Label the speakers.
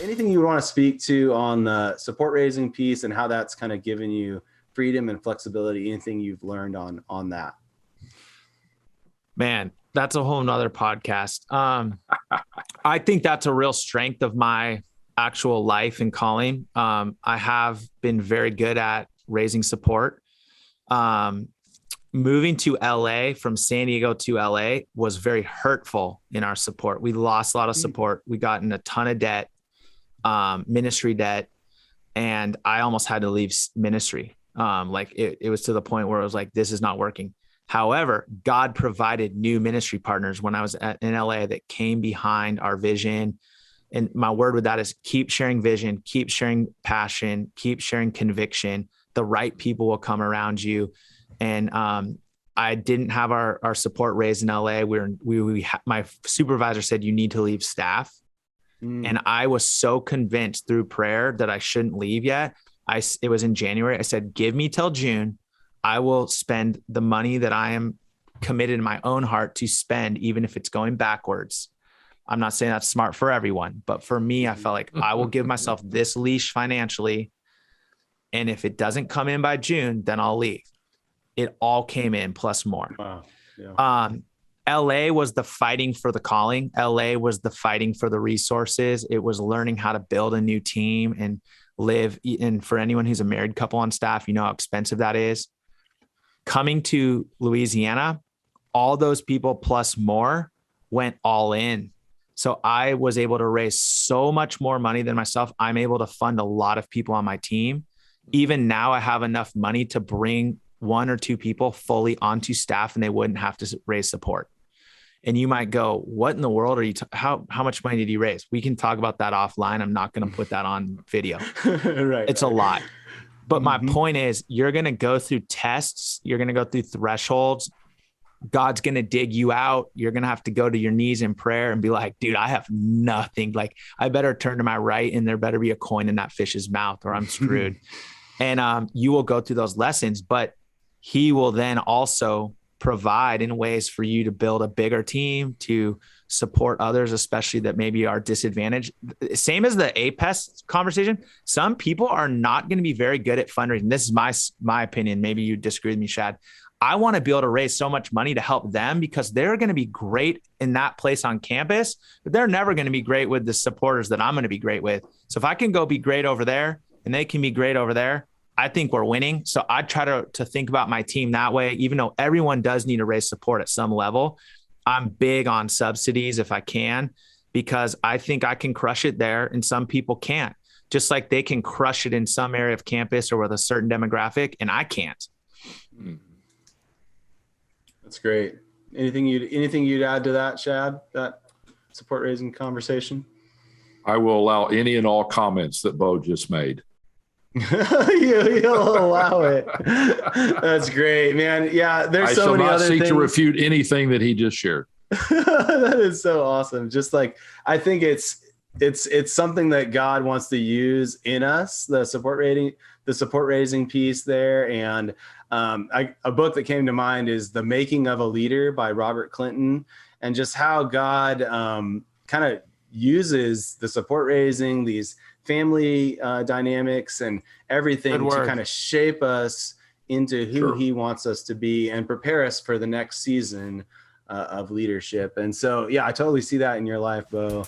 Speaker 1: anything you would want to speak to on the support raising piece and how that's kind of given you freedom and flexibility, anything you've learned on that?
Speaker 2: Man, that's a whole nother podcast. I think that's a real strength of my actual life and calling. I have been very good at raising support. Moving to LA from San Diego to LA was very hurtful in our support. We lost a lot of support. We got in a ton of debt, ministry debt, and I almost had to leave ministry. It was to the point where I was like, this is not working. However, God provided new ministry partners when I was in LA that came behind our vision. And my word with that is keep sharing vision, keep sharing passion, keep sharing conviction. The right people will come around you. And I didn't have our support raised in LA. My supervisor said, you need to leave staff. And I was so convinced through prayer that I shouldn't leave yet. It was in January. I said, give me till June. I will spend the money that I am committed in my own heart to spend, even if it's going backwards. I'm not saying that's smart for everyone, but for me, I felt like I will give myself this leash financially. And if it doesn't come in by June, then I'll leave. It all came in plus more. Wow. Yeah. LA was the fighting for the calling. LA was the fighting for the resources. It was learning how to build a new team and live. And for anyone who's a married couple on staff, you know how expensive that is. Coming to Louisiana, all those people plus more went all in. So I was able to raise so much more money than myself. I'm able to fund a lot of people on my team. Even now I have enough money to bring 1 or 2 people fully onto staff and they wouldn't have to raise support. And you might go, what in the world are you, how much money did you raise? We can talk about that offline. I'm not going to put that on video. Right. It's a lot. But my point is, you're going to go through tests. You're going to go through thresholds. God's going to dig you out. You're going to have to go to your knees in prayer and be like, dude, I have nothing. Like, I better turn to my right and there better be a coin in that fish's mouth or I'm screwed. And you will go through those lessons, but he will then also provide in ways for you to build a bigger team, to support others, especially that maybe are disadvantaged. Same as the APES conversation. Some people are not going to be very good at fundraising. This is my opinion. Maybe you disagree with me, Shad. I want to be able to raise so much money to help them because they're going to be great in that place on campus, but they're never going to be great with the supporters that I'm going to be great with. So if I can go be great over there and they can be great over there, I think we're winning. So I try to think about my team that way, even though everyone does need to raise support at some level. I'm big on subsidies if I can, because I think I can crush it there and some people can't, just like they can crush it in some area of campus or with a certain demographic and I can't.
Speaker 1: That's great. Anything you'd add to that, Shad, that support raising conversation?
Speaker 3: I will allow any and all comments that Beau just made.
Speaker 1: You'll allow it. That's great, man. Yeah, there's so many other things. I shall not seek
Speaker 3: to refute anything that he just shared.
Speaker 1: That is so awesome. Just like, I think it's something that God wants to use in us, the support raising piece there. And a book that came to mind is The Making of a Leader by Robert Clinton, and just how God kind of uses the support raising, these family dynamics and everything to kind of shape us into who he wants us to be and prepare us for the next season of leadership. And so, yeah, I totally see that in your life, Beau.